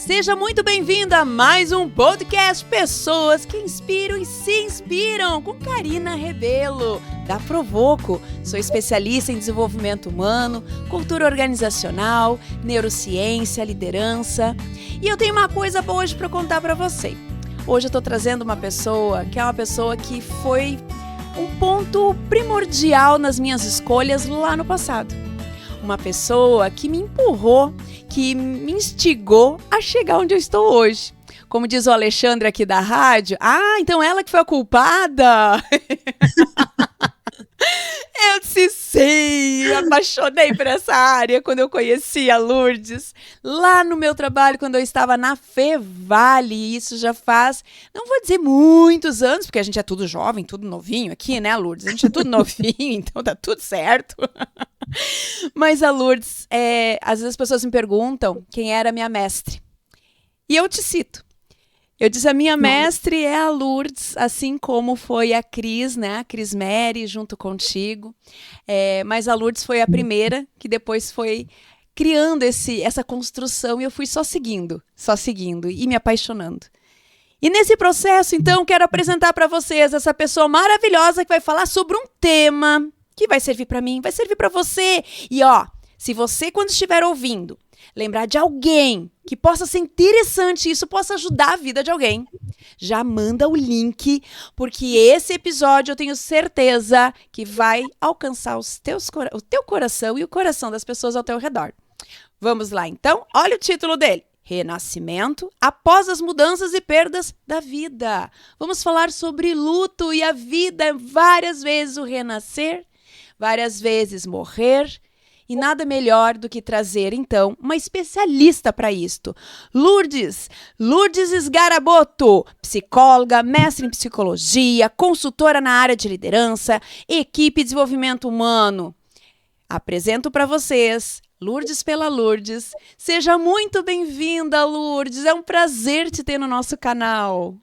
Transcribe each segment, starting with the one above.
Seja muito bem-vinda a mais um podcast Pessoas que Inspiram e Se Inspiram, com Karina Rebelo, da Provoco. Sou especialista em desenvolvimento humano, cultura organizacional, neurociência, liderança. E eu tenho uma coisa boa hoje para contar para você. Hoje eu estou trazendo uma pessoa que é uma pessoa que foi um ponto primordial nas minhas escolhas lá no passado. Uma pessoa que me empurrou, que me instigou a chegar onde eu estou hoje. Como diz o Alexandre aqui da rádio, então ela que foi a culpada? Eu disse sim, me apaixonei por essa área quando eu conheci a Lourdes, lá no meu trabalho, quando eu estava na Fevale. Isso já faz, não vou dizer muitos anos, porque a gente é tudo jovem, tudo novinho aqui, né, Lourdes? A gente é tudo novinho, então tá tudo certo. Mas a Lourdes, às vezes as pessoas me perguntam quem era a minha mestre. E eu te cito. Eu disse, a minha mestre é a Lourdes, assim como foi a Cris, né? A Cris Mary, junto contigo. Mas a Lourdes foi a primeira, que depois foi criando essa construção, e eu fui só seguindo, e me apaixonando. E nesse processo, então, quero apresentar para vocês essa pessoa maravilhosa que vai falar sobre um tema que vai servir para mim, vai servir para você. E se você, quando estiver ouvindo, lembrar de alguém que possa ser interessante, isso possa ajudar a vida de alguém, já manda o link, porque esse episódio eu tenho certeza que vai alcançar o teu coração e o coração das pessoas ao teu redor. Vamos lá, então? Olha o título dele. Renascimento após as mudanças e perdas da vida. Vamos falar sobre luto e a vida, várias vezes o renascer, várias vezes morrer. E nada melhor do que trazer, então, uma especialista para isto. Lourdes Sgaraboto, psicóloga, mestre em psicologia, consultora na área de liderança, equipe de desenvolvimento humano. Apresento para vocês, Lourdes pela Lourdes. Seja muito bem-vinda, Lourdes. É um prazer te ter no nosso canal.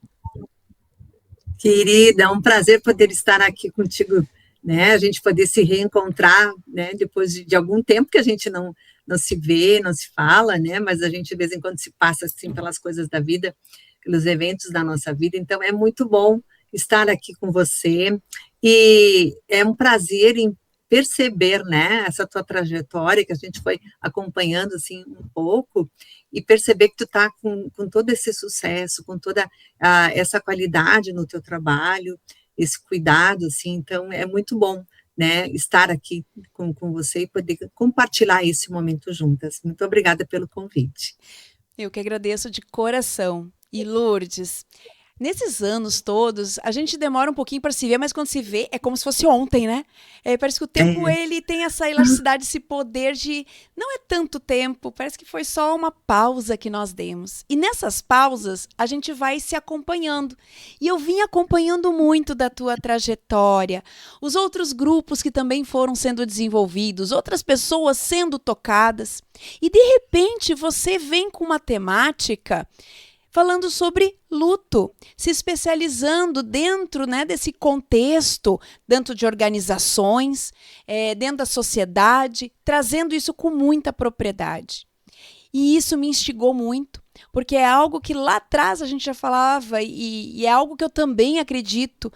Querida, é um prazer poder estar aqui contigo, né, a gente poder se reencontrar, né, depois de algum tempo que a gente não se vê, não se fala, né, mas a gente de vez em quando se passa assim pelas coisas da vida, pelos eventos da nossa vida, então é muito bom estar aqui com você, e é um prazer em perceber, né, essa tua trajetória que a gente foi acompanhando assim um pouco, e perceber que tu tá com todo esse sucesso, com toda essa qualidade no teu trabalho, esse cuidado, assim, então é muito bom, né, estar aqui com você e poder compartilhar esse momento juntas. Muito obrigada pelo convite. Eu que agradeço de coração. E Lourdes, nesses anos todos, a gente demora um pouquinho para se ver, mas quando se vê, é como se fosse ontem, né? Parece que o tempo, ele tem essa elasticidade, esse poder de... Não é tanto tempo, parece que foi só uma pausa que nós demos. E nessas pausas, a gente vai se acompanhando. E eu vim acompanhando muito da tua trajetória, os outros grupos que também foram sendo desenvolvidos, outras pessoas sendo tocadas. E, de repente, você vem com uma temática falando sobre luto, se especializando dentro, né, desse contexto, dentro de organizações, dentro da sociedade, trazendo isso com muita propriedade. E isso me instigou muito, porque é algo que lá atrás a gente já falava, e é algo que eu também acredito,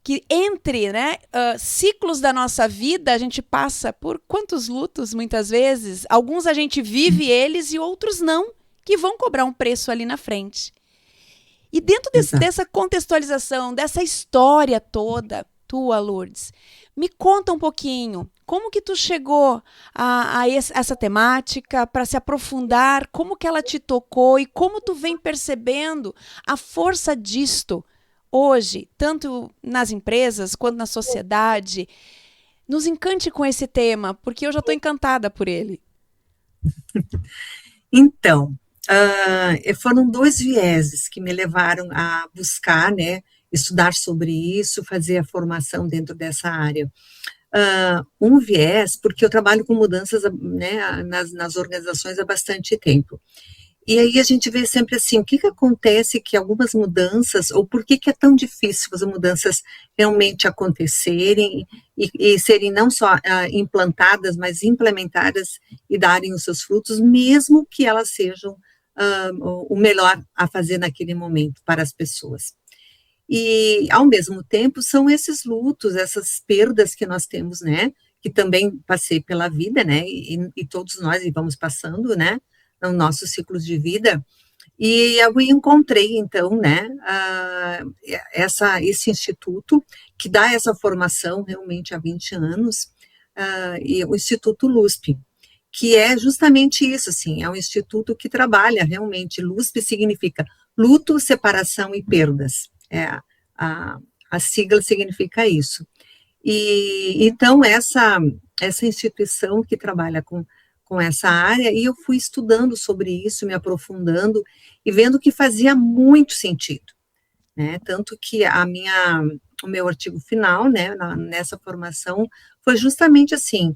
que entre, né, ciclos da nossa vida, a gente passa por quantos lutos, muitas vezes? Alguns a gente vive eles e outros não, que vão cobrar um preço ali na frente. E dentro dessa contextualização, dessa história toda, tua, Lourdes, me conta um pouquinho, como que tu chegou a essa temática, para se aprofundar, como que ela te tocou e como tu vem percebendo a força disto hoje, tanto nas empresas quanto na sociedade. Nos encante com esse tema, porque eu já estou encantada por ele. Então, foram dois vieses que me levaram a buscar, né, estudar sobre isso, fazer a formação dentro dessa área. Um viés, porque eu trabalho com mudanças, né, nas organizações há bastante tempo. E aí a gente vê sempre assim, o que acontece que algumas mudanças, ou por que é tão difícil as mudanças realmente acontecerem e serem não só implantadas, mas implementadas e darem os seus frutos, mesmo que elas sejam o melhor a fazer naquele momento para as pessoas. E, ao mesmo tempo, são esses lutos, essas perdas que nós temos, né, que também passei pela vida, né, e todos nós vamos passando, né, no nosso ciclo de vida, e eu encontrei, então, né, esse instituto que dá essa formação realmente há 20 anos, e o Instituto LUSP, que é justamente isso, assim, é um instituto que trabalha realmente, LUSP significa luto, separação e perdas, a sigla significa isso. E então essa instituição que trabalha com essa área, e eu fui estudando sobre isso, me aprofundando e vendo que fazia muito sentido, né? Tanto que o meu artigo final, né, nessa formação, foi justamente assim,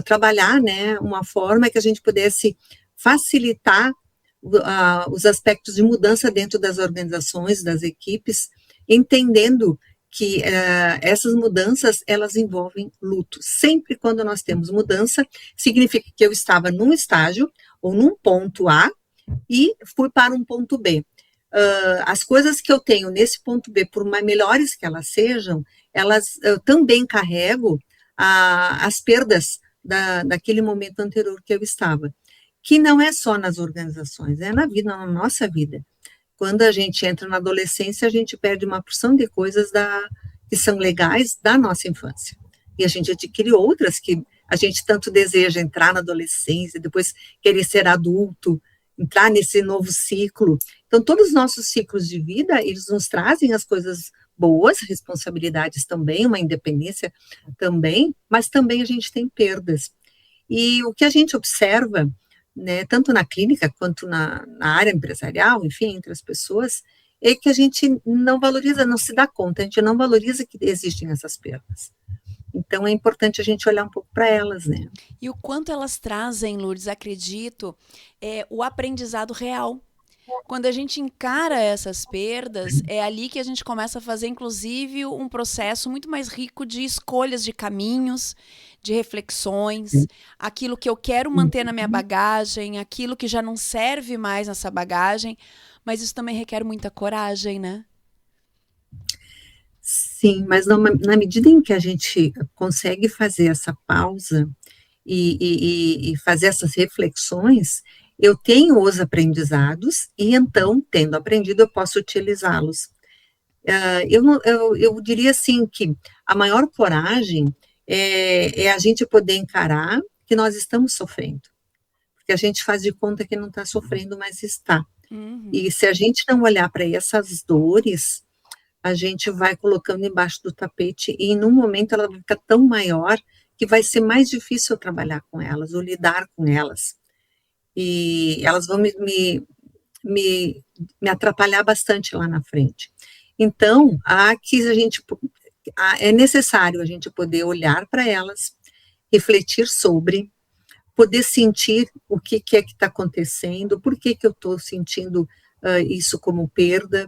trabalhar, né, uma forma que a gente pudesse facilitar os aspectos de mudança dentro das organizações, das equipes, entendendo que essas mudanças, elas envolvem luto. Sempre quando nós temos mudança, significa que eu estava num estágio, ou num ponto A, e fui para um ponto B. As coisas que eu tenho nesse ponto B, por mais melhores que elas sejam, eu também carrego as perdas daquele momento anterior que eu estava. Que não é só nas organizações, é na vida, na nossa vida. Quando a gente entra na adolescência, a gente perde uma porção de coisas que são legais da nossa infância. E a gente adquire outras que a gente tanto deseja entrar na adolescência, depois querer ser adulto, entrar nesse novo ciclo. Então, todos os nossos ciclos de vida, eles nos trazem as coisas boas, responsabilidades também, uma independência também, mas também a gente tem perdas. E o que a gente observa, né, tanto na clínica quanto na área empresarial, enfim, entre as pessoas, é que a gente não valoriza, não se dá conta, a gente não valoriza que existem essas perdas. Então, é importante a gente olhar um pouco para elas, né? E o quanto elas trazem, Lourdes, acredito, o aprendizado real. Quando a gente encara essas perdas, é ali que a gente começa a fazer, inclusive, um processo muito mais rico de escolhas de caminhos, de reflexões, aquilo que eu quero manter na minha bagagem, aquilo que já não serve mais nessa bagagem, mas isso também requer muita coragem, né? Sim, mas na medida em que a gente consegue fazer essa pausa e fazer essas reflexões, eu tenho os aprendizados e então, tendo aprendido, eu posso utilizá-los. Eu diria assim que a maior coragem é a gente poder encarar que nós estamos sofrendo, porque a gente faz de conta que não está sofrendo, mas está. Uhum. E se a gente não olhar para essas dores, a gente vai colocando embaixo do tapete e, num momento, ela vai ficar tão maior que vai ser mais difícil eu trabalhar com elas, ou lidar com elas. E elas vão me atrapalhar bastante lá na frente. Então, é necessário a gente poder olhar para elas, refletir sobre, poder sentir o que é que está acontecendo, por que eu estou sentindo isso como perda,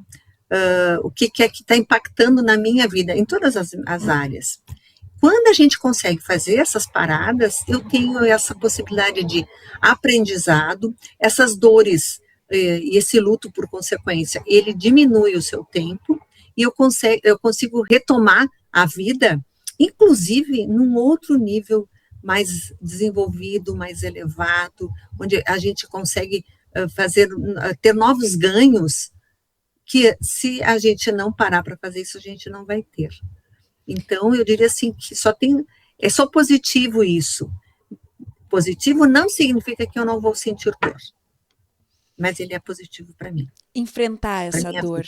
o que é que está impactando na minha vida, em todas as áreas. Quando a gente consegue fazer essas paradas, eu tenho essa possibilidade de aprendizado, essas dores e esse luto por consequência, ele diminui o seu tempo e eu consigo retomar a vida, inclusive num outro nível mais desenvolvido, mais elevado, onde a gente consegue ter novos ganhos que, se a gente não parar para fazer isso, a gente não vai ter. Então, eu diria assim, que é só positivo isso. Positivo não significa que eu não vou sentir dor, mas ele é positivo para mim. Enfrentar essa dor.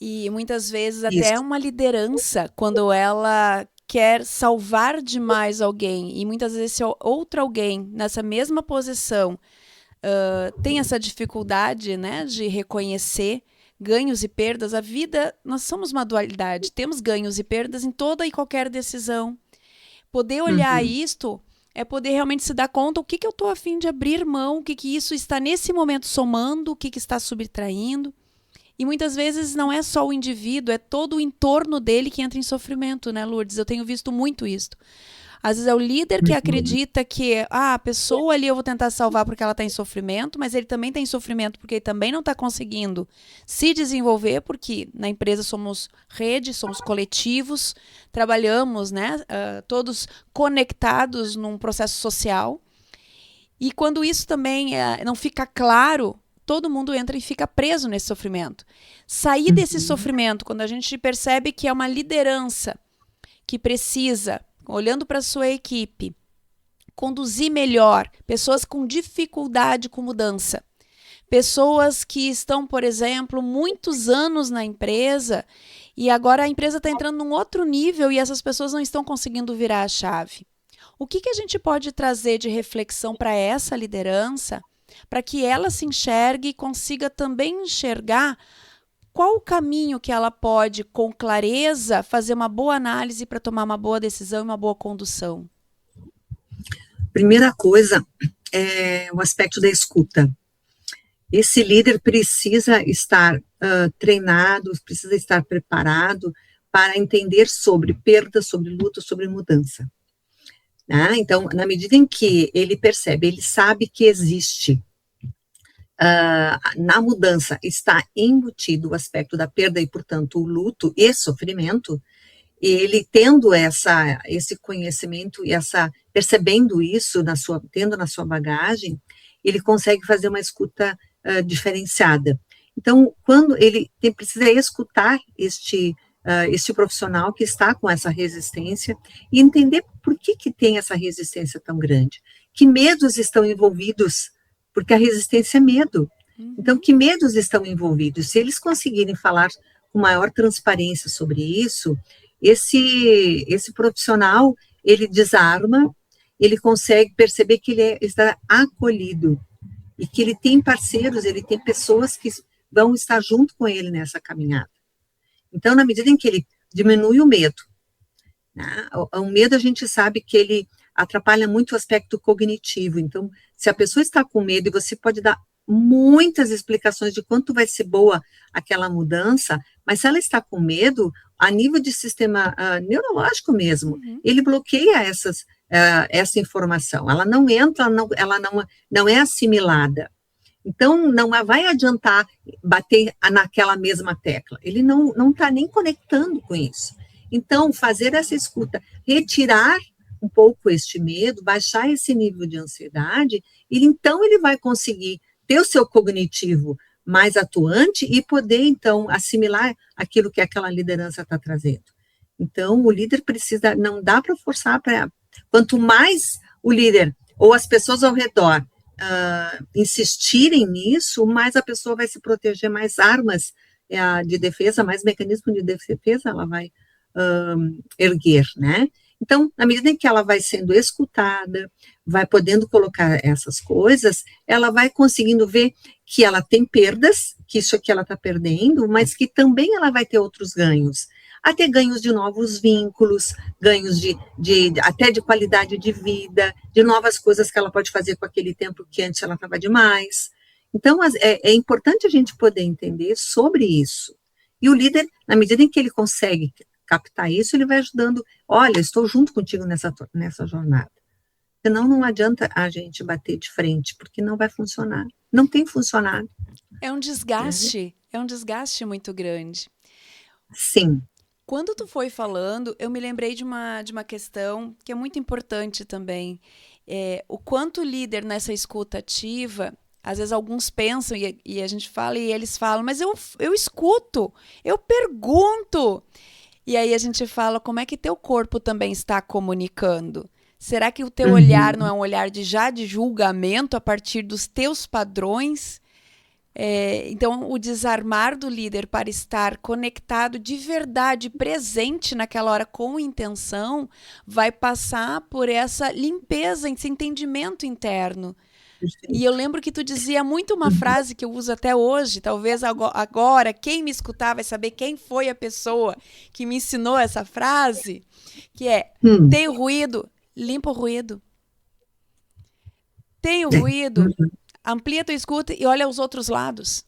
E muitas vezes isso. até uma liderança, quando ela quer salvar demais alguém, e muitas vezes esse outro alguém, nessa mesma posição, tem essa dificuldade, né, de reconhecer ganhos e perdas. A vida, nós somos uma dualidade, temos ganhos e perdas em toda e qualquer decisão. Poder olhar isto é poder realmente se dar conta o que eu estou a fim de abrir mão, o que isso está nesse momento somando, o que está subtraindo. E muitas vezes não é só o indivíduo, é todo o entorno dele que entra em sofrimento, né, Lourdes? Eu tenho visto muito isso. Às vezes é o líder que acredita que a pessoa ali eu vou tentar salvar porque ela está em sofrimento, mas ele também está em sofrimento porque ele também não está conseguindo se desenvolver, porque na empresa somos rede, somos coletivos, trabalhamos, né, todos conectados num processo social. E quando isso também não fica claro, todo mundo entra e fica preso nesse sofrimento. Sair desse sofrimento, quando a gente percebe que é uma liderança que precisa, olhando para a sua equipe, conduzir melhor pessoas com dificuldade com mudança. Pessoas que estão, por exemplo, muitos anos na empresa e agora a empresa está entrando num outro nível e essas pessoas não estão conseguindo virar a chave. O que a gente pode trazer de reflexão para essa liderança, para que ela se enxergue e consiga também enxergar qual o caminho que ela pode, com clareza, fazer uma boa análise para tomar uma boa decisão e uma boa condução? Primeira coisa é o aspecto da escuta. Esse líder precisa estar treinado, precisa estar preparado para entender sobre perda, sobre luto, sobre mudança. Então, na medida em que ele percebe, ele sabe que existe na mudança está embutido o aspecto da perda e, portanto, o luto e sofrimento, ele tendo esse conhecimento e percebendo isso, tendo na sua bagagem, ele consegue fazer uma escuta diferenciada. Então, quando ele precisa escutar este profissional que está com essa resistência e entender por que tem essa resistência tão grande, que medos estão envolvidos, porque a resistência é medo. Então, que medos estão envolvidos? Se eles conseguirem falar com maior transparência sobre isso, esse profissional, ele desarma, ele consegue perceber que ele está acolhido e que ele tem parceiros, ele tem pessoas que vão estar junto com ele nessa caminhada. Então, na medida em que ele diminui o medo, né, o medo a gente sabe que ele atrapalha muito o aspecto cognitivo. Então, se a pessoa está com medo, e você pode dar muitas explicações de quanto vai ser boa aquela mudança, mas se ela está com medo, a nível de sistema neurológico mesmo, ele bloqueia essa informação. Ela não entra, ela não é assimilada. Então, não vai adiantar bater naquela mesma tecla. Ele não está nem conectando com isso. Então, fazer essa escuta, retirar um pouco este medo, baixar esse nível de ansiedade, então ele vai conseguir ter o seu cognitivo mais atuante e poder, então, assimilar aquilo que aquela liderança está trazendo. Então, o líder precisa, não dá para forçar, quanto mais o líder ou as pessoas ao redor insistirem nisso, mais a pessoa vai se proteger, mais armas de defesa, mais mecanismo de defesa ela vai erguer, né? Então, na medida em que ela vai sendo escutada, vai podendo colocar essas coisas, ela vai conseguindo ver que ela tem perdas, que isso aqui ela está perdendo, mas que também ela vai ter outros ganhos. Até ganhos de novos vínculos, ganhos até de qualidade de vida, de novas coisas que ela pode fazer com aquele tempo que antes ela estava demais. Então, é importante a gente poder entender sobre isso. E o líder, na medida em que ele consegue captar isso, ele vai ajudando, olha, estou junto contigo nessa jornada. Senão não adianta a gente bater de frente, porque não vai funcionar. Não tem funcionado. É um desgaste, é um desgaste muito grande. Sim. Quando tu foi falando, eu me lembrei de uma questão que é muito importante também. O quanto o líder nessa escuta ativa, às vezes alguns pensam e a gente fala e eles falam, mas eu escuto, eu pergunto. E aí a gente fala, como é que teu corpo também está comunicando? Será que o teu olhar não é um olhar de julgamento a partir dos teus padrões? Então, o desarmar do líder para estar conectado de verdade, presente naquela hora com intenção, vai passar por essa limpeza, esse entendimento interno. E eu lembro que tu dizia muito uma frase que eu uso até hoje, talvez agora quem me escutar vai saber quem foi a pessoa que me ensinou essa frase, que é, tem ruído, limpa o ruído. Tem o ruído, amplia a tua escuta e olha os outros lados.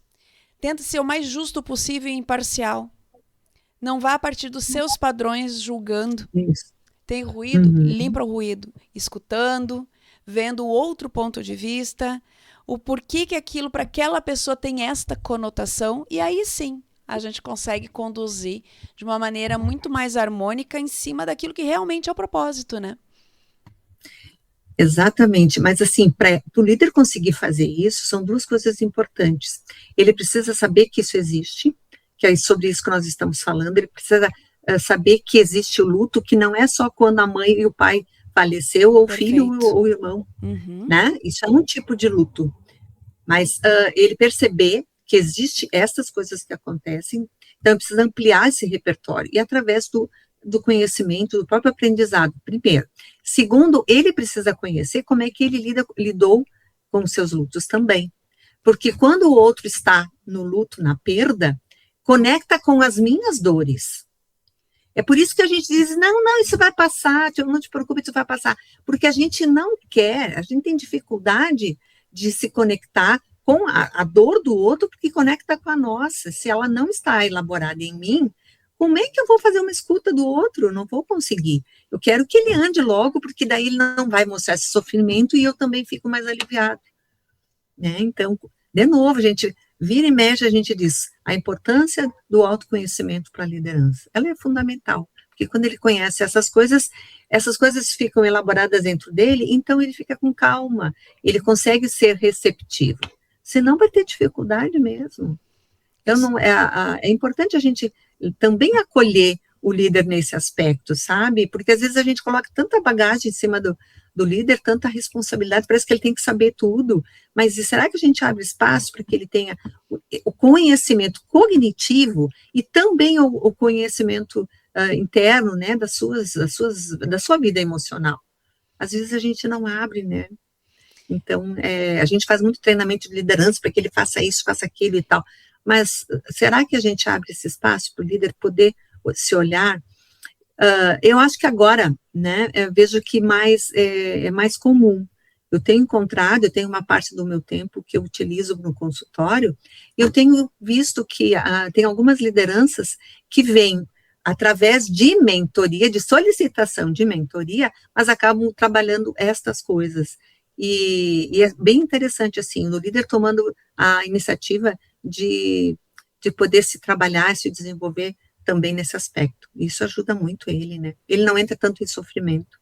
Tenta ser o mais justo possível e imparcial. Não vá a partir dos seus padrões julgando. Isso. Tem ruído, limpa o ruído, escutando, vendo o outro ponto de vista, o porquê que aquilo para aquela pessoa tem esta conotação, e aí sim a gente consegue conduzir de uma maneira muito mais harmônica em cima daquilo que realmente é o propósito, né? Exatamente, mas assim, para o líder conseguir fazer isso, são duas coisas importantes. Ele precisa saber que isso existe, que é sobre isso que nós estamos falando, ele precisa saber que existe o luto, que não é só quando a mãe e o pai faleceu, ou o filho ou o irmão, né? Isso é um tipo de luto. Mas ele perceber que existe essas coisas que acontecem, então precisa ampliar esse repertório, e através do conhecimento, do próprio aprendizado, primeiro. Segundo, ele precisa conhecer como é que ele lidou com os seus lutos também. Porque quando o outro está no luto, na perda, conecta com as minhas dores. É por isso que a gente diz, não, isso vai passar, não te preocupe, isso vai passar. Porque a gente não quer, a gente tem dificuldade de se conectar com a dor do outro, porque conecta com a nossa. Se ela não está elaborada em mim, como é que eu vou fazer uma escuta do outro? Eu não vou conseguir. Eu quero que ele ande logo, porque daí ele não vai mostrar esse sofrimento e eu também fico mais aliviada. Né? Então, de novo, a gente vira e mexe, a gente diz a importância do autoconhecimento para a liderança. Ela é fundamental, porque quando ele conhece essas coisas ficam elaboradas dentro dele, então ele fica com calma, ele consegue ser receptivo. Senão vai ter dificuldade mesmo. Então, é importante a gente também acolher o líder nesse aspecto, sabe? Porque às vezes a gente coloca tanta bagagem em cima do líder, tanta responsabilidade, parece que ele tem que saber tudo, mas será que a gente abre espaço para que ele tenha o conhecimento cognitivo e também o conhecimento interno, né, da sua vida emocional? Às vezes a gente não abre, né? Então, a gente faz muito treinamento de liderança para que ele faça isso, faça aquilo e tal, mas será que a gente abre esse espaço para o líder poder se olhar? Eu acho que agora, né, eu vejo que é mais comum. Eu tenho uma parte do meu tempo que eu utilizo no consultório, e eu tenho visto que tem algumas lideranças que vêm através de mentoria, de solicitação de mentoria, mas acabam trabalhando estas coisas. E é bem interessante, assim, o líder tomando a iniciativa de poder se trabalhar, se desenvolver também nesse aspecto. Isso ajuda muito ele, né? Ele não entra tanto em sofrimento.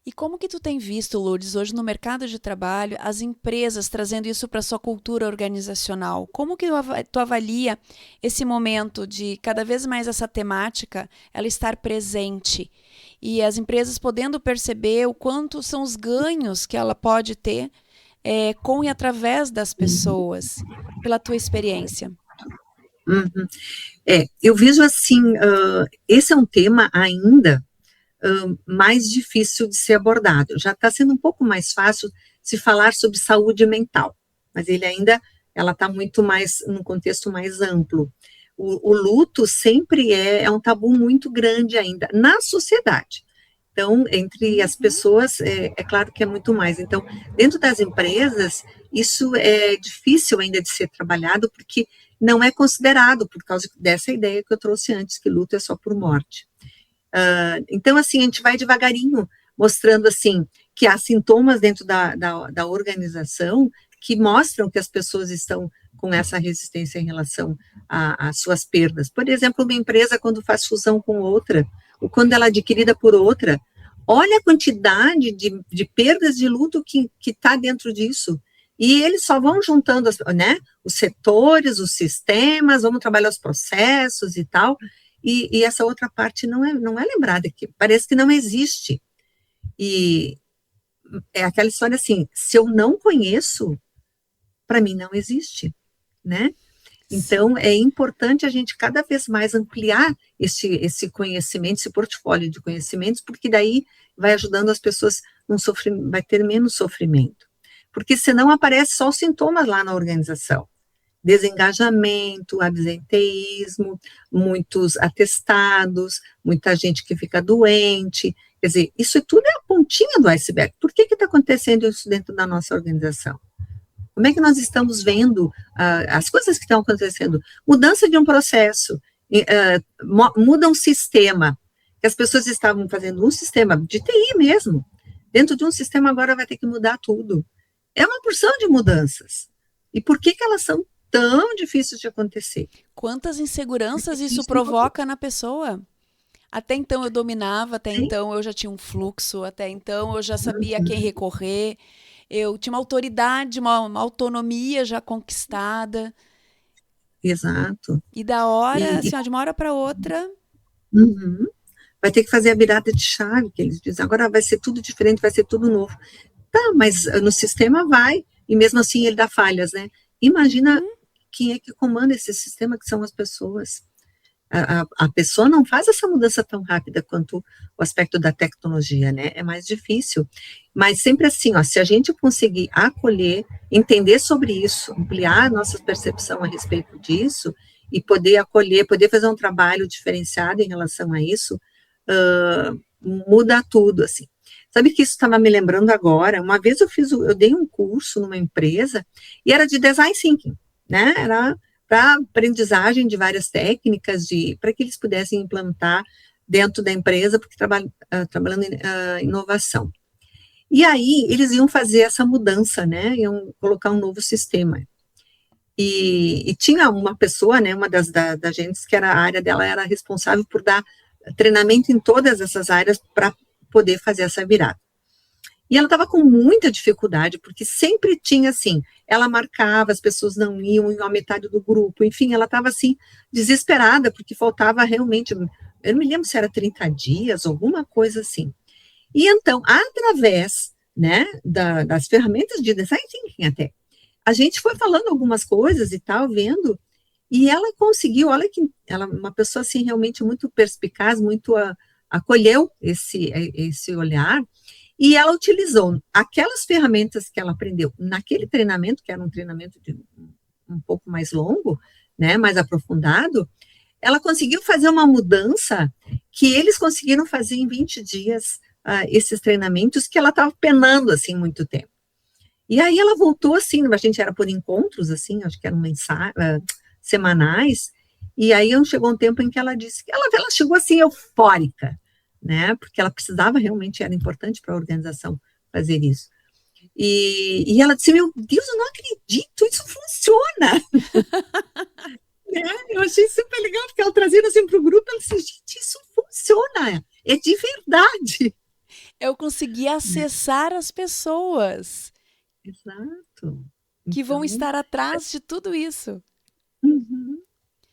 E como que tu tem visto, Lourdes, hoje no mercado de trabalho, as empresas trazendo isso para a sua cultura organizacional? Como que tu avalia esse momento de cada vez mais essa temática, ela estar presente? E as empresas podendo perceber o quanto são os ganhos que ela pode ter com e através das pessoas, pela tua experiência. Uhum. Eu vejo assim, esse é um tema ainda mais difícil de ser abordado. Já está sendo um pouco mais fácil se falar sobre saúde mental, mas ela está muito mais, num contexto mais amplo. O luto sempre é um tabu muito grande ainda na sociedade. Então, entre as pessoas, é claro que é muito mais. Então, dentro das empresas, isso é difícil ainda de ser trabalhado, porque não é considerado, por causa dessa ideia que eu trouxe antes, que luto é só por morte. Então, assim, a gente vai devagarinho, mostrando, assim, que há sintomas dentro da organização que mostram que as pessoas estão com essa resistência em relação às suas perdas. Por exemplo, uma empresa, quando faz fusão com outra, ou quando ela é adquirida por outra, olha a quantidade de perdas de luto que está dentro disso. E eles só vão juntando, né, os setores, os sistemas, vamos trabalhar os processos e tal, e essa outra parte não é lembrada, que parece que não existe. E é aquela história assim, se eu não conheço, para mim não existe, né? Então, é importante a gente cada vez mais ampliar esse conhecimento, esse portfólio de conhecimentos, porque daí vai ajudando as pessoas, vai ter menos sofrimento. Porque senão aparece só os sintomas lá na organização. Desengajamento, absenteísmo, muitos atestados, muita gente que fica doente. Quer dizer, isso tudo é a pontinha do iceberg. Por que está acontecendo isso dentro da nossa organização? Como é que nós estamos vendo as coisas que estão acontecendo? Mudança de um processo, muda um sistema. que as pessoas estavam fazendo um sistema de TI mesmo, dentro de um sistema agora vai ter que mudar tudo. É uma porção de mudanças. E por que elas são tão difíceis de acontecer? Quantas inseguranças isso provoca na pessoa? Até então eu dominava, até então eu já tinha um fluxo, até então eu já sabia a quem recorrer, eu tinha uma autoridade, uma autonomia já conquistada. Exato. E da hora, assim, ó, de uma hora para outra. Uhum. Vai ter que fazer a virada de chave, que eles dizem. Agora vai ser tudo diferente, vai ser tudo novo. Tá, mas no sistema vai, e mesmo assim ele dá falhas, né? Imagina quem é que comanda esse sistema, que são as pessoas. A pessoa não faz essa mudança tão rápida quanto o aspecto da tecnologia, né? É mais difícil. Mas sempre assim, ó, se a gente conseguir acolher, entender sobre isso, ampliar a nossa percepção a respeito disso, e poder acolher, poder fazer um trabalho diferenciado em relação a isso, muda tudo, assim. Sabe que isso estava me lembrando agora? Uma vez eu dei um curso numa empresa, e era de design thinking, né? Era para aprendizagem de várias técnicas, para que eles pudessem implantar dentro da empresa, porque trabalhando em inovação. E aí, eles iam fazer essa mudança, né, iam colocar um novo sistema. E tinha uma pessoa, né, uma das agentes, que era a área dela, era responsável por dar treinamento em todas essas áreas para poder fazer essa virada. E ela estava com muita dificuldade, porque sempre tinha assim, ela marcava, as pessoas não iam a metade do grupo, enfim, ela estava assim, desesperada, porque faltava realmente, eu não me lembro se era 30 dias, alguma coisa assim. E então, através, né, das ferramentas de design thinking até, a gente foi falando algumas coisas e tal, vendo, e ela conseguiu, olha que ela uma pessoa assim, realmente muito perspicaz, muito acolheu esse olhar, e ela utilizou aquelas ferramentas que ela aprendeu naquele treinamento, que era um treinamento um pouco mais longo, né, mais aprofundado, ela conseguiu fazer uma mudança que eles conseguiram fazer em 20 dias, esses treinamentos que ela estava penando, assim, muito tempo. E aí ela voltou, assim, a gente era por encontros, assim, acho que eram semanais, e aí chegou um tempo em que ela disse, ela chegou, assim, eufórica, né, porque ela precisava, realmente era importante para a organização fazer isso. E ela disse, meu Deus, eu não acredito, isso funciona. Eu achei super legal, porque ela trazendo assim para o grupo, ela disse, gente, isso funciona, é de verdade. Eu consegui acessar as pessoas. Exato. Que vão estar atrás de tudo isso. Uhum.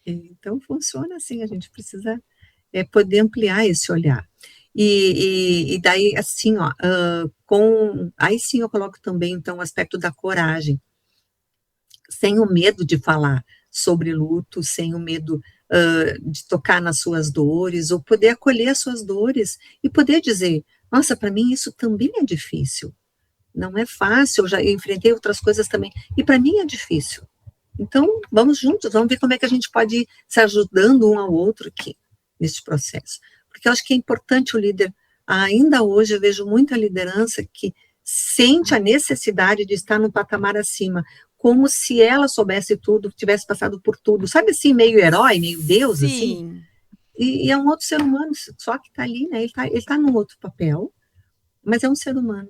Então, funciona assim, a gente precisa poder ampliar esse olhar. E daí, assim, ó, aí sim eu coloco também, então, o aspecto da coragem, sem o medo de falar sobre luto, sem o medo de tocar nas suas dores, ou poder acolher as suas dores, e poder dizer, nossa, para mim isso também é difícil, não é fácil, eu já enfrentei outras coisas também, e para mim é difícil. Então, vamos juntos, vamos ver como é que a gente pode ir se ajudando um ao outro aqui, nesse processo. Porque eu acho que é importante o líder, ainda hoje eu vejo muita liderança que sente a necessidade de estar no patamar acima, como se ela soubesse tudo, tivesse passado por tudo, sabe assim, meio herói, meio Deus, Sim. assim? E é um outro ser humano, só que está ali, né, ele tá num outro papel, mas é um ser humano.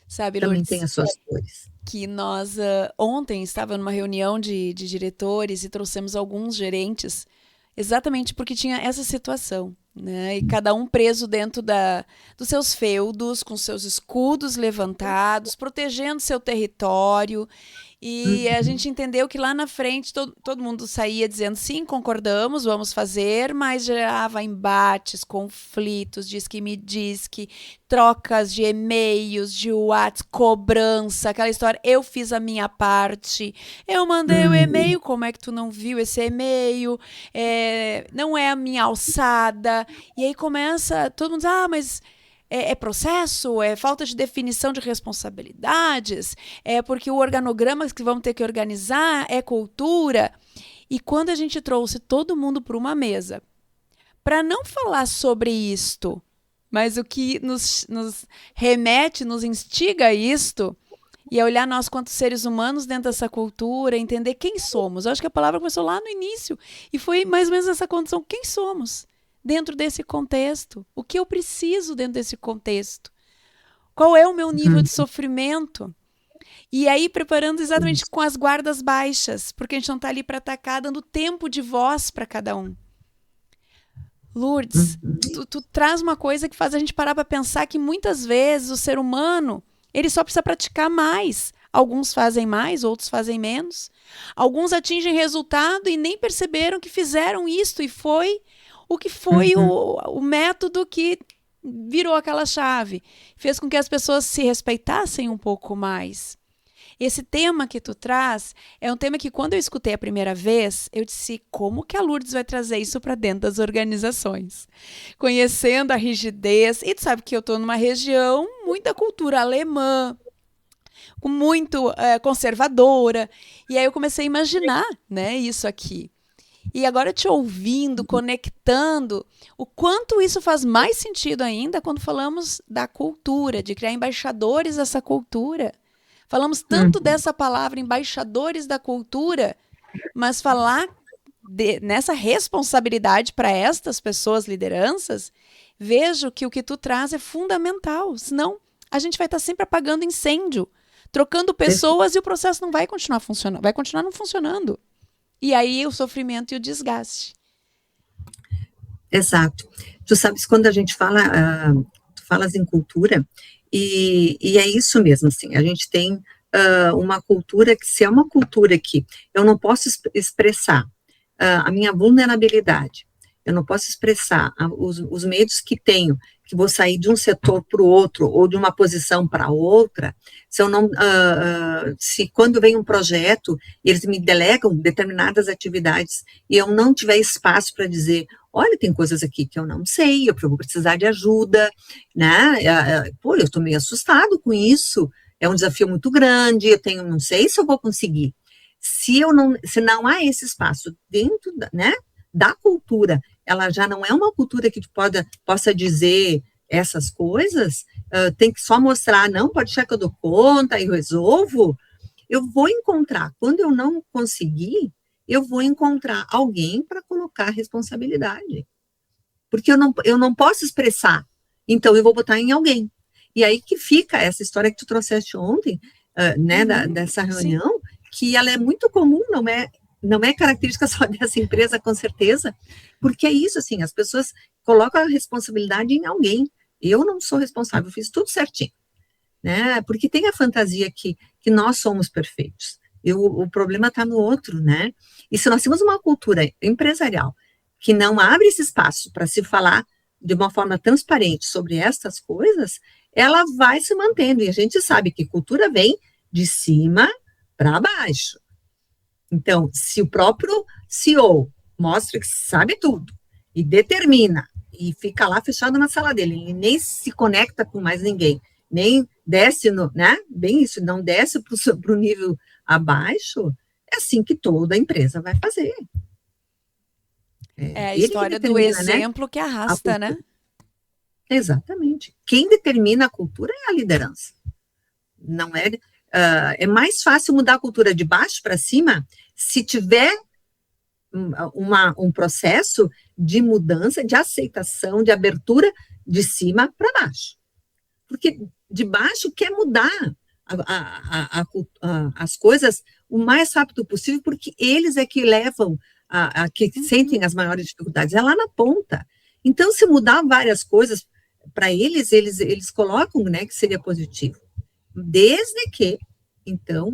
Sabe, também Lourdes, tem as suas dores. Que nós ontem estava numa reunião de diretores e trouxemos alguns gerentes, exatamente porque tinha essa situação, né? E cada um preso dentro dos seus feudos, com seus escudos levantados, protegendo seu território. E a gente entendeu que lá na frente todo mundo saía dizendo sim, concordamos, vamos fazer, mas gerava embates, conflitos, diz que me diz que, trocas de e-mails, de WhatsApp, cobrança, aquela história, eu fiz a minha parte, eu mandei o e-mail, como é que tu não viu esse e-mail? Não é a minha alçada. E aí começa, todo mundo diz, mas é processo, é falta de definição de responsabilidades, é porque o organograma que vamos ter que organizar é cultura. E quando a gente trouxe todo mundo para uma mesa, para não falar sobre isto, mas o que nos remete, nos instiga a isto, e a olhar nós quanto seres humanos dentro dessa cultura, entender quem somos. Eu acho que a palavra começou lá no início, e foi mais ou menos essa condição, quem somos? dentro desse contexto? O que eu preciso dentro desse contexto? Qual é o meu nível de sofrimento? E aí preparando exatamente com as guardas baixas, porque a gente não está ali para atacar, dando tempo de voz para cada um. Lourdes, tu traz uma coisa que faz a gente parar para pensar que muitas vezes o ser humano, ele só precisa praticar mais. Alguns fazem mais, outros fazem menos. Alguns atingem resultado e nem perceberam que fizeram isto, e foi o que foi o método que virou aquela chave. Fez com que as pessoas se respeitassem um pouco mais. Esse tema que tu traz é um tema que, quando eu escutei a primeira vez, eu disse, como que a Lourdes vai trazer isso para dentro das organizações? Conhecendo a rigidez, e tu sabe que eu estou numa região, muita cultura alemã, muito conservadora, e aí eu comecei a imaginar, né, isso aqui. E agora te ouvindo, conectando, o quanto isso faz mais sentido ainda quando falamos da cultura, de criar embaixadores dessa cultura. Falamos tanto dessa palavra, embaixadores da cultura, mas falar nessa responsabilidade para estas pessoas, lideranças, vejo que o que tu traz é fundamental. Senão, a gente vai estar sempre apagando incêndio, trocando pessoas e o processo não vai continuar funcionando, vai continuar não funcionando. E aí o sofrimento e o desgaste. Exato. Tu sabes, quando a gente fala, tu falas em cultura, e é isso mesmo, assim, a gente tem uma cultura que, se é uma cultura que eu não posso expressar a minha vulnerabilidade, eu não posso expressar os medos que tenho, que vou sair de um setor para o outro, ou de uma posição para outra, se eu não, se quando vem um projeto, eles me delegam determinadas atividades, e eu não tiver espaço para dizer, olha, tem coisas aqui que eu não sei, eu vou precisar de ajuda, né, pô, eu estou meio assustado com isso, é um desafio muito grande, eu não sei se eu vou conseguir. Se não há esse espaço dentro da cultura, ela já não é uma cultura que possa dizer essas coisas, tem que só mostrar, não, pode deixar que eu dou conta, eu resolvo, eu vou encontrar, quando eu não conseguir, eu vou encontrar alguém para colocar a responsabilidade, porque eu não posso expressar, então eu vou botar em alguém, e aí que fica essa história que tu trouxeste ontem, né, dessa reunião, sim, que ela é muito comum, não é característica só dessa empresa, com certeza, porque é isso, assim, as pessoas colocam a responsabilidade em alguém. Eu não sou responsável, eu fiz tudo certinho, né? Porque tem a fantasia que nós somos perfeitos. O problema está no outro, né? E se nós temos uma cultura empresarial que não abre esse espaço para se falar de uma forma transparente sobre estas coisas, ela vai se mantendo. E a gente sabe que cultura vem de cima para baixo. Então, se o próprio CEO mostra que sabe tudo e determina e fica lá fechado na sala dele, e nem se conecta com mais ninguém, nem desce, né? Bem isso, não desce para o nível abaixo, é assim que toda a empresa vai fazer. É a história do exemplo, né, que arrasta, né? Exatamente. Quem determina a cultura é a liderança. Não é... é mais fácil mudar a cultura de baixo para cima se tiver um processo de mudança, de aceitação, de abertura de cima para baixo. Porque de baixo quer mudar as coisas o mais rápido possível, porque eles é que levam, que sentem as maiores dificuldades, é lá na ponta. Então, se mudar várias coisas para eles colocam, né, que seria positivo. Desde que, então,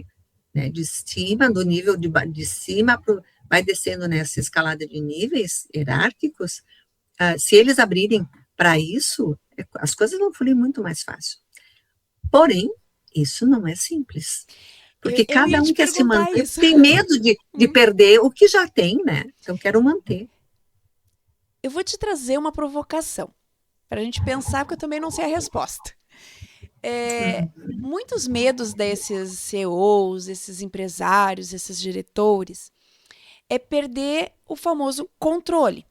né, de cima, do nível de cima, vai descendo nessa escalada de níveis hierárquicos, se eles abrirem para isso, as coisas vão fluir muito mais fácil. Porém, isso não é simples. Porque cada um quer se manter, tem medo de perder o que já tem, né? Então, quero manter. Eu vou te trazer uma provocação, para a gente pensar, porque eu também não sei a resposta. Muitos medos desses CEOs, esses empresários, esses diretores, é perder o famoso controle.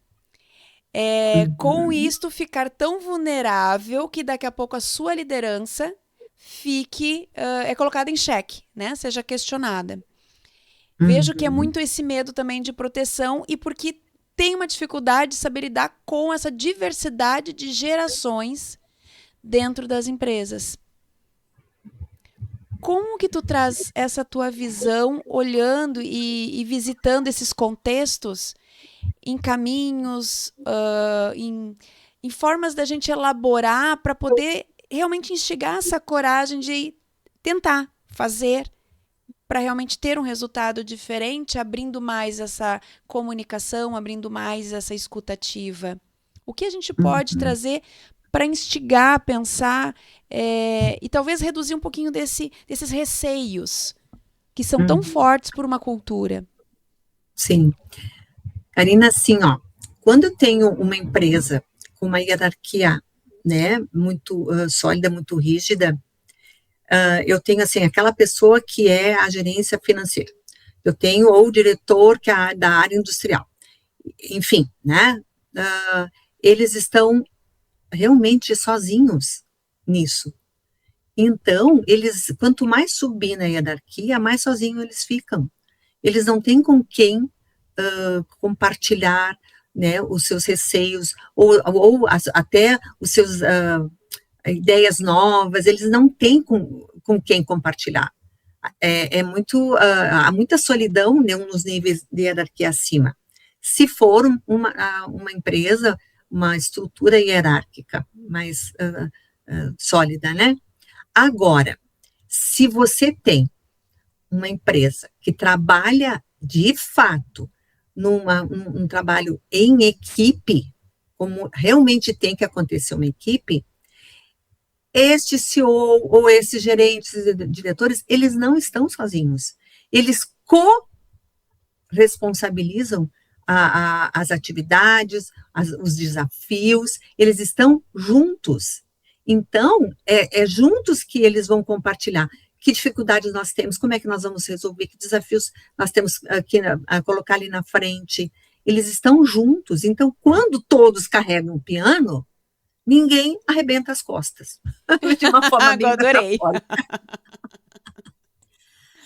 Com isto, ficar tão vulnerável que daqui a pouco a sua liderança fique colocada em xeque, né? Seja questionada. Vejo que é muito esse medo também de proteção, e porque tem uma dificuldade de saber lidar com essa diversidade de gerações dentro das empresas. Como que tu traz essa tua visão, olhando e visitando esses contextos em caminhos, em formas da gente elaborar para poder realmente instigar essa coragem de tentar fazer para realmente ter um resultado diferente, abrindo mais essa comunicação, abrindo mais essa escutativa? O que a gente pode trazer para instigar a pensar e talvez reduzir um pouquinho desses receios que são tão fortes por uma cultura? Sim. Karina, assim, ó, quando eu tenho uma empresa com uma hierarquia, né, muito sólida, muito rígida, eu tenho, assim, aquela pessoa que é a gerência financeira. Eu tenho ou o diretor que é da área industrial. Enfim, né, eles estão realmente sozinhos nisso. Então, quanto mais subir na hierarquia, mais sozinhos eles ficam. Eles não têm com quem compartilhar, né, os seus receios, ou até os seus ideias novas, eles não têm com quem compartilhar. Há muita solidão, né, nos níveis de hierarquia acima. Se for uma empresa, uma estrutura hierárquica mais sólida, né? Agora, se você tem uma empresa que trabalha de fato um trabalho em equipe, como realmente tem que acontecer uma equipe, este CEO ou esses gerentes e diretores, eles não estão sozinhos. Eles co-responsabilizam as atividades, os desafios, eles estão juntos. Então, é juntos que eles vão compartilhar que dificuldades nós temos, como é que nós vamos resolver, que desafios nós temos que colocar ali na frente. Eles estão juntos. Então, quando todos carregam o piano, ninguém arrebenta as costas. De uma forma bem metafórica.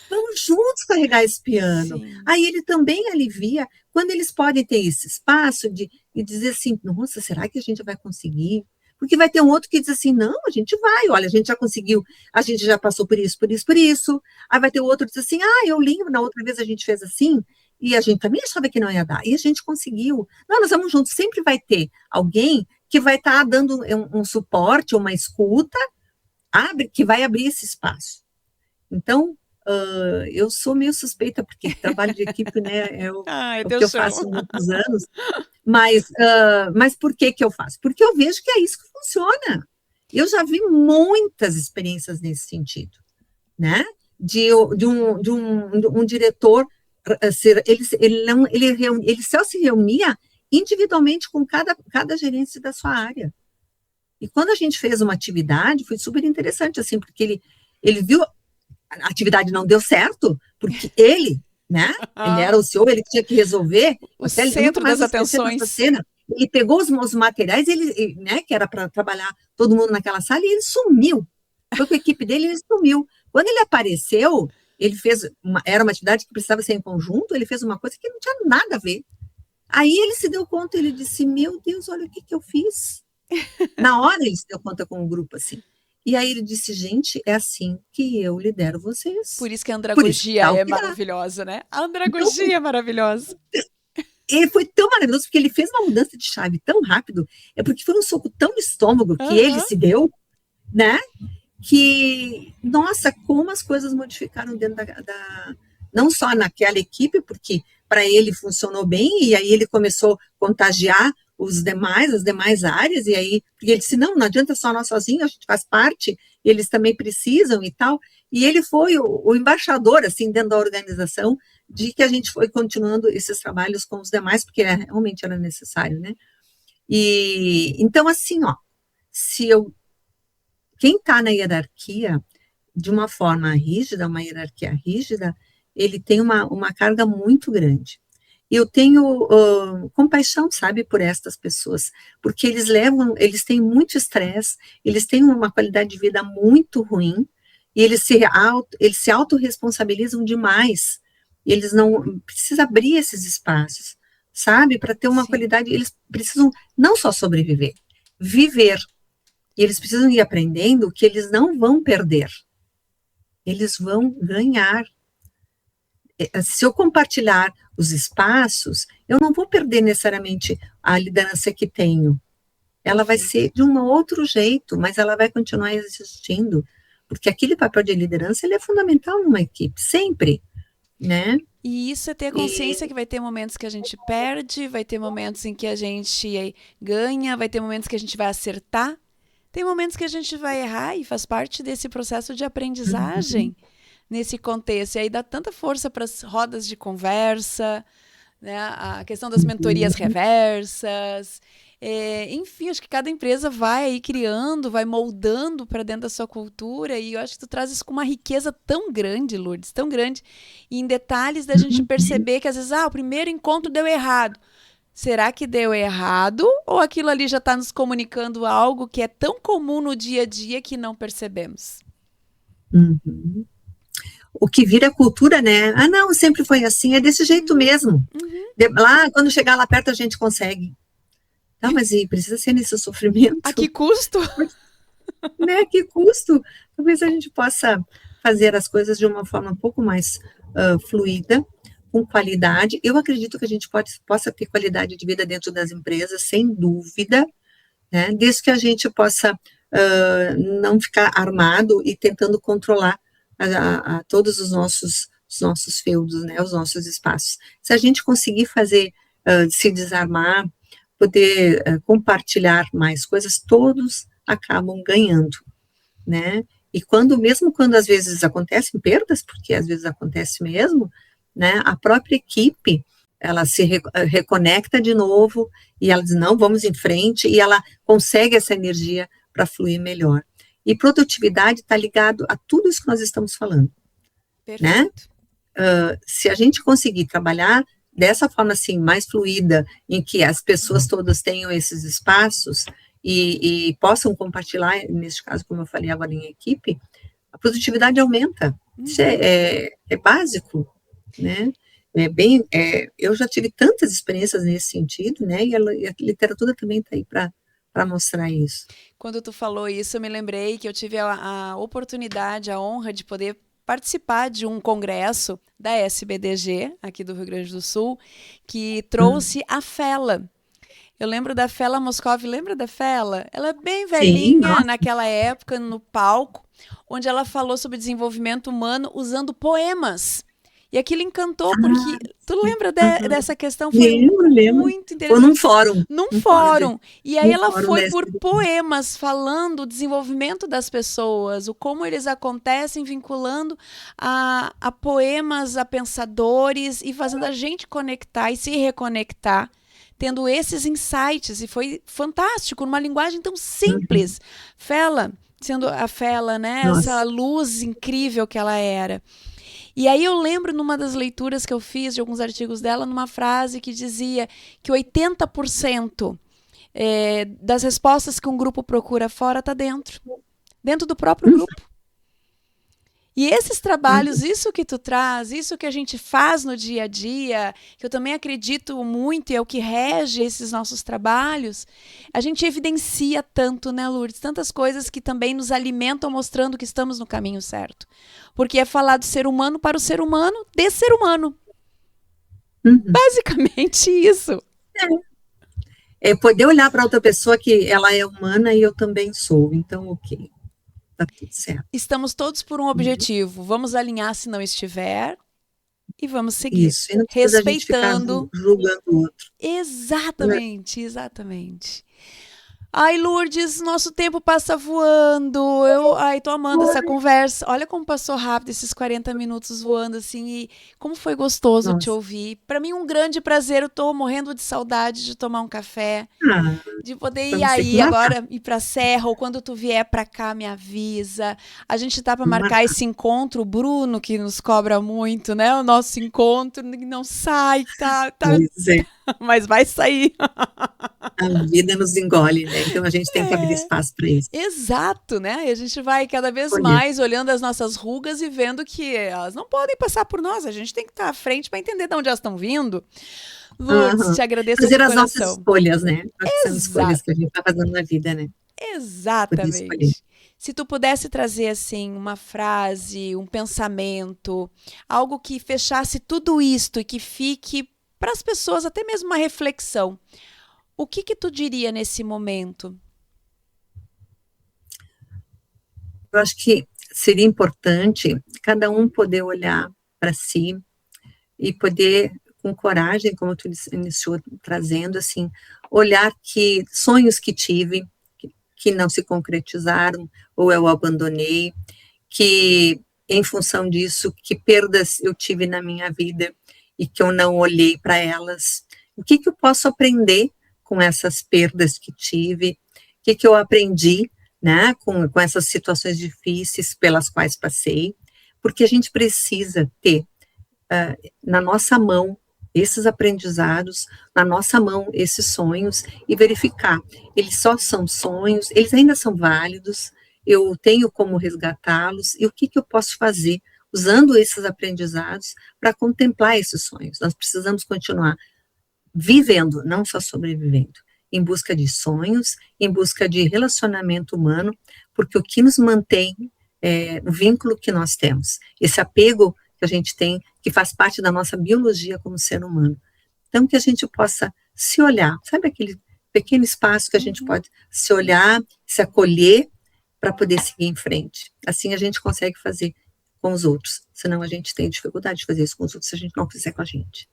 Vamos juntos carregar esse piano. Sim. Aí ele também alivia, quando eles podem ter esse espaço e dizer assim, nossa, será que a gente vai conseguir? Porque vai ter um outro que diz assim, não, a gente vai, olha, a gente já conseguiu, a gente já passou por isso, por isso, por isso. Aí vai ter outro que diz assim, eu lembro, na outra vez a gente fez assim, e a gente também achava que não ia dar, e a gente conseguiu. Não, nós vamos juntos, sempre vai ter alguém que vai estar dando um suporte, uma escuta, que vai abrir esse espaço. Então, eu sou meio suspeita, porque trabalho de equipe, né, é o que eu faço há muitos anos, mas por que eu faço? Porque eu vejo que é isso que funciona. Eu já vi muitas experiências nesse sentido, né, de um diretor, ele só se reunia individualmente com cada gerente da sua área. E quando a gente fez uma atividade, foi super interessante, assim, porque ele viu a atividade não deu certo, porque ele, né, ele era o CEO, ele tinha que resolver, o centro das atenções. Cena, ele pegou os materiais, né, que era para trabalhar todo mundo naquela sala, e ele sumiu. Foi com a equipe dele, ele sumiu. Quando ele apareceu, ele era uma atividade que precisava ser em conjunto, ele fez uma coisa que não tinha nada a ver. Aí ele se deu conta, ele disse, meu Deus, olha o que eu fiz. Na hora ele se deu conta com o grupo, assim. E aí ele disse, gente, é assim que eu lidero vocês. Por isso que a andragogia é maravilhosa, né? A andragogia é maravilhosa. E foi tão maravilhoso, porque ele fez uma mudança de chave tão rápido, porque foi um soco tão no estômago que ele se deu, né? Que, nossa, como as coisas modificaram dentro não só naquela equipe, porque para ele funcionou bem, e aí ele começou a contagiar as demais áreas, e aí, porque ele disse, não adianta só nós sozinhos, a gente faz parte, eles também precisam e tal, e ele foi o embaixador, assim, dentro da organização, de que a gente foi continuando esses trabalhos com os demais, porque realmente era necessário, né? E, então, assim, ó, quem está na hierarquia, de uma forma rígida, uma hierarquia rígida, ele tem uma carga muito grande. Eu tenho compaixão, sabe, por estas pessoas, porque eles têm muito estresse, eles têm uma qualidade de vida muito ruim, e eles se autorresponsabilizam demais, eles não precisam abrir esses espaços sabe? Para ter uma qualidade, eles precisam não só sobreviver, viver. E eles precisam ir aprendendo que eles não vão perder, eles vão ganhar. Se eu compartilhar os espaços, eu não vou perder necessariamente a liderança que tenho. Ela vai ser de um outro jeito, mas ela vai continuar existindo, porque aquele papel de liderança ele é fundamental numa equipe, sempre, né? E isso é ter consciência que vai ter momentos que a gente perde, vai ter momentos em que a gente ganha, vai ter momentos que a gente vai acertar, tem momentos que a gente vai errar e faz parte desse processo de aprendizagem nesse contexto. E aí dá tanta força para as rodas de conversa, né? A questão das mentorias reversas. Enfim, acho que cada empresa vai aí criando, vai moldando para dentro da sua cultura, e eu acho que tu traz isso com uma riqueza tão grande, Lourdes, tão grande, e em detalhes da gente perceber que às vezes, o primeiro encontro deu errado. Será que deu errado? Ou aquilo ali já está nos comunicando algo que é tão comum no dia a dia que não percebemos? O que vira cultura, né? Não, sempre foi assim, é desse jeito mesmo. Lá, quando chegar lá perto, a gente consegue. Tá, mas precisa ser nesse sofrimento? A que custo? Né? Que custo? Talvez a gente possa fazer as coisas de uma forma um pouco mais fluida, com qualidade. Eu acredito que a gente possa ter qualidade de vida dentro das empresas, sem dúvida, né? Desde que a gente possa não ficar armado e tentando controlar a todos os nossos feudos, né? Os nossos espaços. Se a gente conseguir fazer, se desarmar, poder compartilhar mais coisas, todos acabam ganhando, né? E mesmo quando às vezes acontecem perdas, porque às vezes acontece mesmo, né? A própria equipe, ela se reconecta de novo e ela diz, não, vamos em frente, e ela consegue essa energia para fluir melhor. E produtividade está ligado a tudo isso que nós estamos falando. Perfeito. Né? Se a gente conseguir trabalhar dessa forma assim, mais fluida, em que as pessoas todas tenham esses espaços e possam compartilhar, nesse caso, como eu falei agora em equipe, a produtividade aumenta. Isso é básico, né? Eu já tive tantas experiências nesse sentido, né? E a literatura também está aí para mostrar isso. Quando tu falou isso, eu me lembrei que eu tive a oportunidade, a honra de poder participar de um congresso da SBDG, aqui do Rio Grande do Sul, que trouxe a Fela. Eu lembro da Fela Moscovi, lembra da Fela? Ela é bem velhinha naquela época, no palco, onde ela falou sobre desenvolvimento humano usando poemas. E aquilo encantou, porque tu lembra dessa questão? Foi muito interessante. Foi num fórum. Num fórum. E aí ela foi por poemas, falando o desenvolvimento das pessoas, o como eles acontecem, vinculando a poemas, a pensadores, e fazendo a gente conectar e se reconectar, tendo esses insights. E foi fantástico, numa linguagem tão simples. Fela, sendo a Fela, né? Essa luz incrível que ela era. E aí eu lembro, numa das leituras que eu fiz de alguns artigos dela, numa frase que dizia que 80% das respostas que um grupo procura fora está dentro do próprio grupo. E esses trabalhos, isso que tu traz, isso que a gente faz no dia a dia, que eu também acredito muito e é o que rege esses nossos trabalhos, a gente evidencia tanto, né, Lourdes? Tantas coisas que também nos alimentam, mostrando que estamos no caminho certo. Porque é falar do ser humano para o ser humano, desse ser humano. Basicamente isso. É poder olhar para outra pessoa que ela é humana e eu também sou. Então, ok. Tá tudo certo. Estamos todos por um objetivo. Vamos alinhar se não estiver e vamos seguir. Isso, e não respeitando. A gente ficar julgando o outro. Exatamente, exatamente. Ai, Lourdes, nosso tempo passa voando. Tô amando essa conversa. Olha como passou rápido esses 40 minutos voando assim, e como foi gostoso te ouvir. Para mim, um grande prazer. Eu tô morrendo de saudade de tomar um café, de poder ir aí agora, ir pra Serra, ou quando tu vier pra cá, me avisa. A gente tá para marcar esse encontro, o Bruno, que nos cobra muito, né? O nosso encontro não sai, tá. Pois é. Mas vai sair. A vida nos engole, né? Então a gente tem que abrir espaço para isso. Exato, né? E a gente vai cada vez mais olhando as nossas rugas e vendo que elas não podem passar por nós. A gente tem que estar à frente para entender de onde elas estão vindo. Lourdes, te agradeço fazer de as coração. nossas escolhas, né? São escolhas que a gente está fazendo na vida, né? Exatamente. Se tu pudesse trazer, assim, uma frase, um pensamento, algo que fechasse tudo isto e que fique para as pessoas até mesmo uma reflexão, o que tu diria nesse momento? Eu acho que seria importante cada um poder olhar para si e poder, com coragem, como tu iniciou trazendo, assim, olhar que sonhos que tive, que não se concretizaram, ou eu abandonei, que em função disso, que perdas eu tive na minha vida e que eu não olhei para elas. O que eu posso aprender com essas perdas que tive? O que eu aprendi, né, com essas situações difíceis pelas quais passei? Porque a gente precisa ter na nossa mão esses aprendizados, na nossa mão esses sonhos e verificar, eles só são sonhos, eles ainda são válidos, eu tenho como resgatá-los e o que eu posso fazer usando esses aprendizados para contemplar esses sonhos. Nós precisamos continuar vivendo, não só sobrevivendo, em busca de sonhos, em busca de relacionamento humano, porque o que nos mantém é o vínculo que nós temos, esse apego que a gente tem, que faz parte da nossa biologia como ser humano. Então, que a gente possa se olhar, sabe aquele pequeno espaço que a gente pode se olhar, se acolher, para poder seguir em frente. Assim a gente consegue fazer com os outros, senão a gente tem dificuldade de fazer isso com os outros se a gente não fizer com a gente.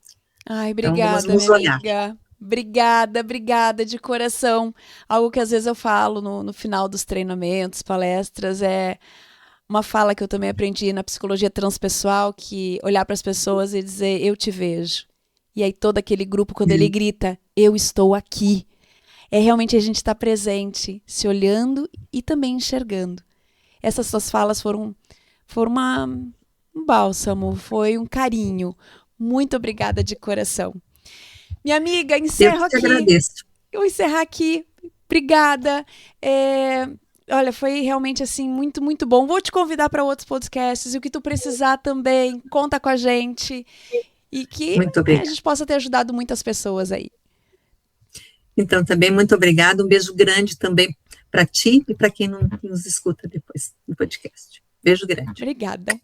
Ai, obrigada, então, minha amiga. Obrigada de coração. Algo que às vezes eu falo no final dos treinamentos, palestras, é uma fala que eu também aprendi na psicologia transpessoal, que olhar para as pessoas e dizer, eu te vejo. E aí todo aquele grupo, quando ele grita, eu estou aqui. É realmente a gente estar presente, se olhando e também enxergando. Essas suas falas foram um bálsamo, foi um carinho. Muito obrigada de coração. Minha amiga, encerro aqui. Eu te agradeço. Eu vou encerrar aqui. Obrigada. Olha, foi realmente assim muito, muito bom. Vou te convidar para outros podcasts e o que tu precisar também, conta com a gente. E que a gente possa ter ajudado muitas pessoas aí. Então, também muito obrigada. Um beijo grande também para ti e para quem nos escuta depois no podcast. Beijo grande. Obrigada.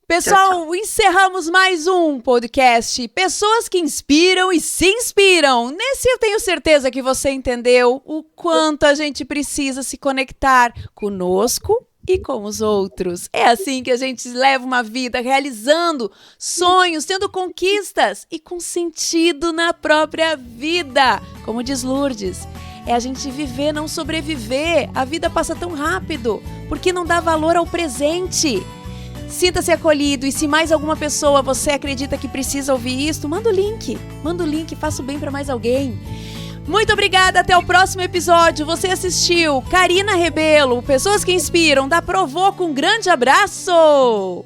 Pessoal, tchau, tchau. Encerramos mais um podcast Pessoas que Inspiram e Se Inspiram. Nesse eu tenho certeza que você entendeu o quanto a gente precisa se conectar conosco e com os outros. É assim que a gente leva uma vida realizando sonhos, tendo conquistas e com sentido na própria vida. Como diz Lourdes, é a gente viver, não sobreviver. A vida passa tão rápido porque não dá valor ao presente. Sinta-se acolhido e se mais alguma pessoa você acredita que precisa ouvir isso, manda o link, faça o bem para mais alguém. Muito obrigada, até o próximo episódio. Você assistiu Karina Rebelo, Pessoas que Inspiram, da Provoca, um grande abraço!